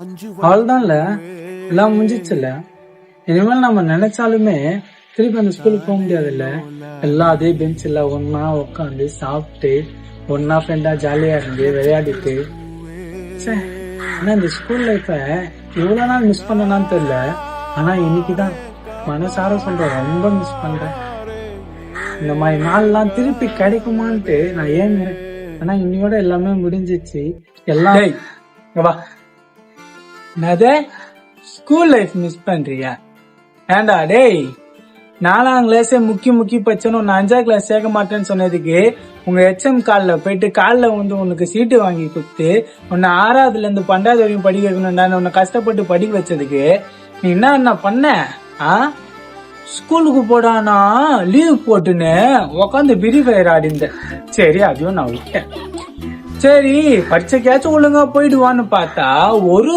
அவ்வளவுதான்ல, எல்லாம் முடிஞ்சிச்சுல்ல. இனிமேல் நம்ம நினைச்சாலுமே திருப்பி அந்த ஸ்கூலுக்கு போக முடியாதுல்ல. எல்லாம் அதே பெஞ்சில் ஒன்னா உட்காந்து சாப்பிட்டு ஒன்னா ஃப்ரெண்டா ஜாலியா இருந்து விளையாடிட்டு. ஆனா இந்த ஸ்கூல் லைஃப இவ்வளவு நாள் மிஸ் பண்ணனான்னு தெரியல. ஆனா இன்னைக்குதான் மனசார சொல்றேன், ரொம்ப மிஸ் பண்றேன். இந்த மாதிரி நாள்லாம் திருப்பி கிடைக்குமான்ட்டு நான் ஏங்குறேன். ஆனா இன்னையோட எல்லாமே முடிஞ்சிச்சு. எல்லாம் வா. என்னது ஸ்கூல் லைஃப் மிஸ் பண்றியா? ஏண்டா டேய், 4ஆம் கிளாஸே முக்கி பச்சனும் உன்னை 5ஆம் கிளாஸ் சேர்க்க மாட்டேன்னு சொன்னதுக்கு உங்க HM கால்ல போயிட்டு காலில் வந்து உனக்கு சீட்டு வாங்கி கொடுத்து உன்னை 6ஆவதுல இருந்து 12வது வரையும் படிக்க வைக்கணும்டா, உன்னை கஷ்டப்பட்டு படிக்க வச்சதுக்கு நீ என்ன பண்ண? ஸ்கூலுக்கு போடானா லீவ் போட்டுன்னு உக்காந்து ஃப்ரீ ஃபயர் ஆடிந்த. சரி, அதையும் நான் விட்டேன். சரி, பரீட்சைக்காச்சும் ஒழுங்கா போயிடுவான்னு பார்த்தா ஒரு